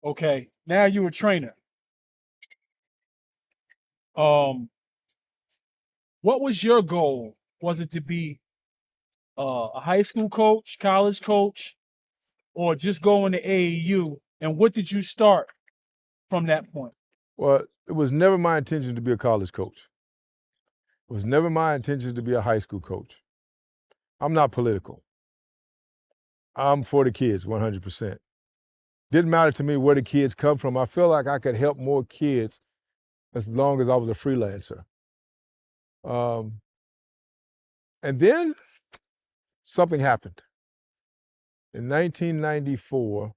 Okay, now you're a trainer. Um, what was your goal? Was it to be a high school coach, college coach, or just go into AAU? And what did you start from that point? Well, it was never my intention to be a college coach. It was never my intention to be a high school coach. I'm not political. I'm for the kids 100%. Didn't matter to me where the kids come from. I feel like I could help more kids as long as I was a freelancer. Um, and then something happened. In 1994,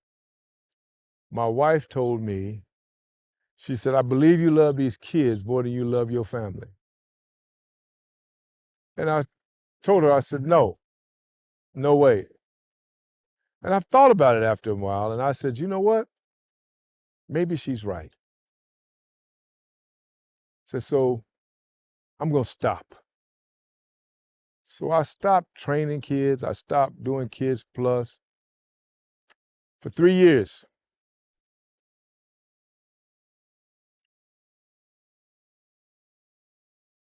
my wife told me, she said, I believe you love these kids more than you love your family. And I told her, I said, no, no way. And I thought about it after a while, and I said, you know what? Maybe she's right. I said, so I'm going to stop. So I stopped training kids. I stopped doing Kids Plus for 3 years.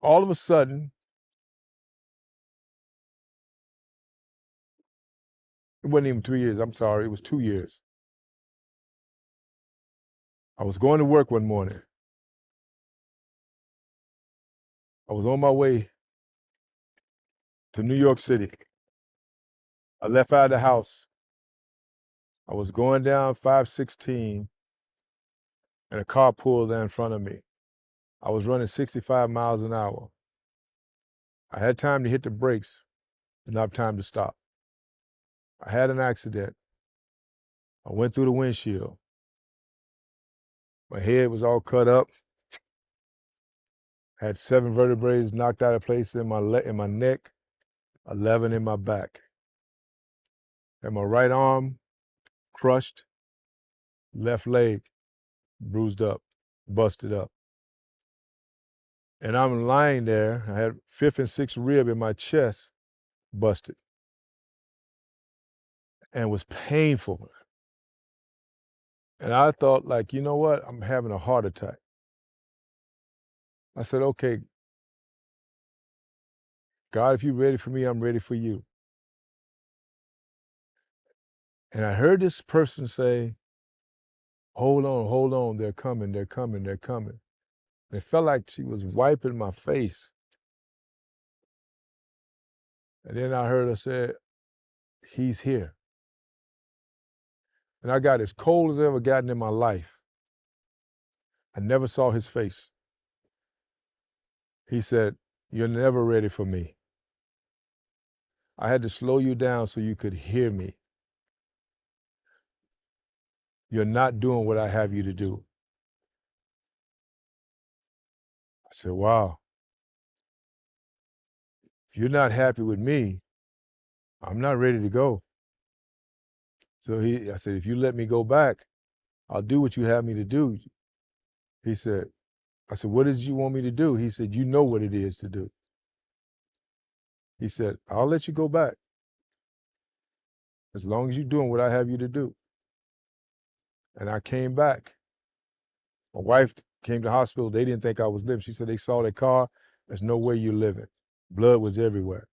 All of a sudden, it wasn't even 3 years, I'm sorry, it was 2 years. I was going to work one morning. I was on my way to New York City. I left out of the house. I was going down 516, and a car pulled down in front of me. I was running 65 miles an hour. I had time to hit the brakes, but not time to stop. I had an accident. I went through the windshield. My head was all cut up. Had 7 vertebrae knocked out of place in my neck, 11 in my back. Had my right arm crushed, left leg bruised up, busted up. And I'm lying there. I had 5th and 6th rib in my chest busted. And it was painful. And I thought, like, you know what? I'm having a heart attack. I said, okay, God, if you're ready for me, I'm ready for you. And I heard this person say, hold on, they're coming, they're coming, they're coming. And it felt like she was wiping my face. And then I heard her say, he's here. And I got as cold as I ever gotten in my life. I never saw his face. He said, you're never ready for me. I had to slow you down so you could hear me. You're not doing what I have you to do. I said, wow. If you're not happy with me, I'm not ready to go. So I said, if you let me go back, I'll do what you have me to do. I said, what is it you want me to do? He said, you know what it is to do. He said, I'll let you go back as long as you're doing what I have you to do. And I came back. My wife came to the hospital. They didn't think I was living. She said, they saw the car. There's no way you're living. Blood was everywhere.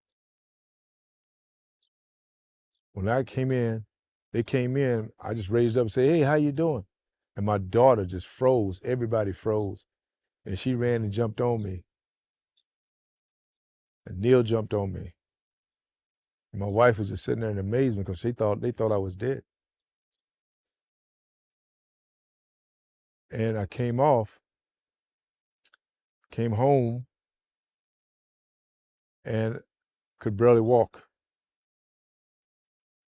When I came in, they came in, I just raised up and said, hey, how you doing? And my daughter just froze. Everybody froze. And she ran and jumped on me. And Neil jumped on me. And my wife was just sitting there in amazement because they thought I was dead. And I came home, and could barely walk.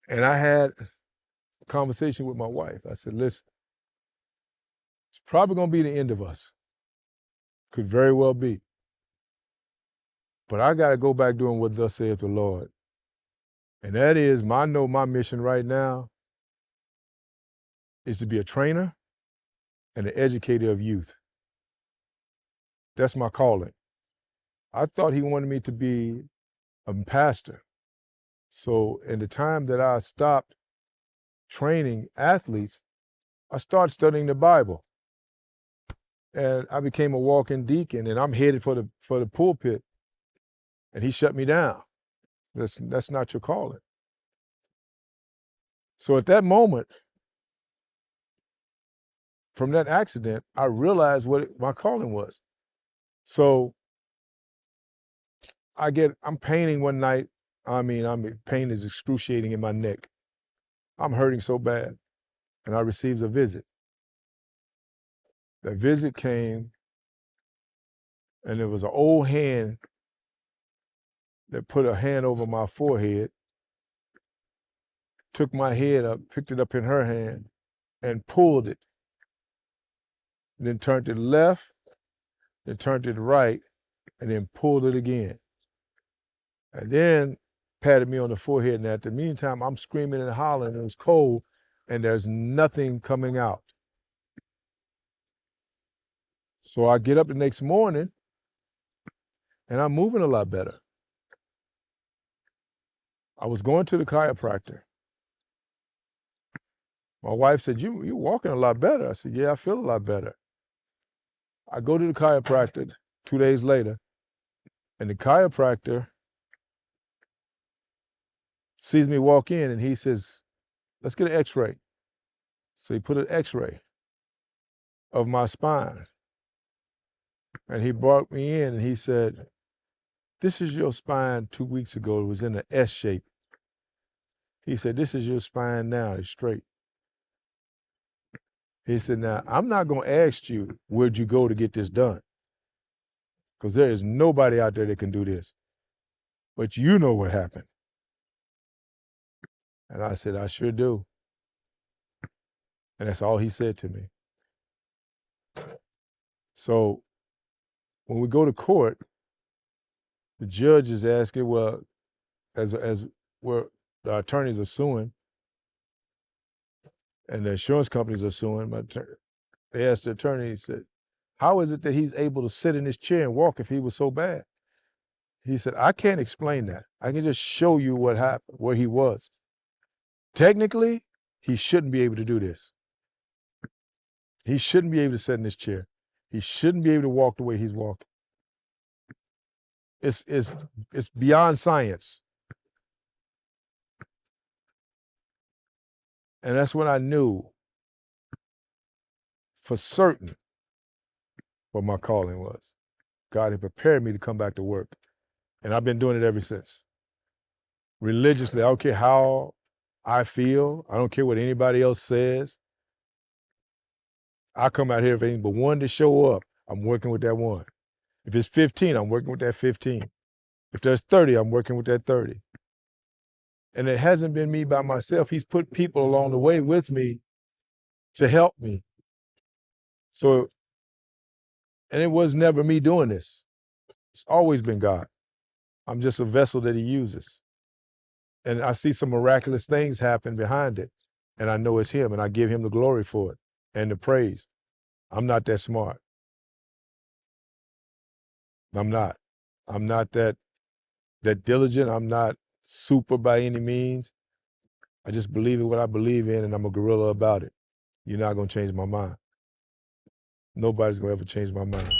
And I had a conversation with my wife. I said, listen, it's probably going to be the end of us. Could very well be. But I got to go back doing what thus saith the Lord. And that is, I know my mission right now is to be a trainer and an educator of youth. That's my calling. I thought he wanted me to be a pastor. So in the time that I stopped training athletes, I started studying the Bible. And I became a walking deacon, and I'm headed for the pulpit. And he shut me down. That's not your calling. So at that moment, from that accident, I realized what my calling was. So I'm painting one night. Pain is excruciating in my neck. I'm hurting so bad. And I received a visit. That visit came, and there was an old hand that put a hand over my forehead, took my head up, picked it up in her hand, and pulled it. And then turned it left, then turned it right, and then pulled it again. And then patted me on the forehead. And at the meantime, I'm screaming and hollering, and it's cold, and there's nothing coming out. So I get up the next morning, and I'm moving a lot better. I was going to the chiropractor. My wife said, you're walking a lot better. I said, yeah, I feel a lot better. I go to the chiropractor 2 days later, and the chiropractor sees me walk in, and he says, let's get an x-ray. So he put an x-ray of my spine. And he brought me in, and he said, this is your spine 2 weeks ago. It was in an S shape. He said, this is your spine now. It's straight. He said, now, I'm not going to ask you, where'd you go to get this done? Because there is nobody out there that can do this. But you know what happened. And I said, I sure do. And that's all he said to me. So when we go to court, the judge is asking, well, as where the attorneys are suing, and the insurance companies are suing, they asked the attorney, he said, how is it that he's able to sit in his chair and walk if he was so bad? He said, I can't explain that. I can just show you what happened, where he was. Technically, he shouldn't be able to do this. He shouldn't be able to sit in his chair. He shouldn't be able to walk the way he's walking. It's beyond science. And that's when I knew for certain what my calling was. God had prepared me to come back to work. And I've been doing it ever since. Religiously, I don't care how I feel. I don't care what anybody else says. I come out here, if ain't but one to show up, I'm working with that one. If it's 15, I'm working with that 15. If there's 30, I'm working with that 30. And it hasn't been me by myself. He's put people along the way with me to help me. So, and it was never me doing this. It's always been God. I'm just a vessel that he uses. And I see some miraculous things happen behind it. And I know it's him, and I give him the glory for it and the praise. I'm not that smart. I'm not that diligent. I'm not super by any means. I just believe in what I believe in, and I'm a gorilla about it. You're not going to change my mind. Nobody's going to ever change my mind.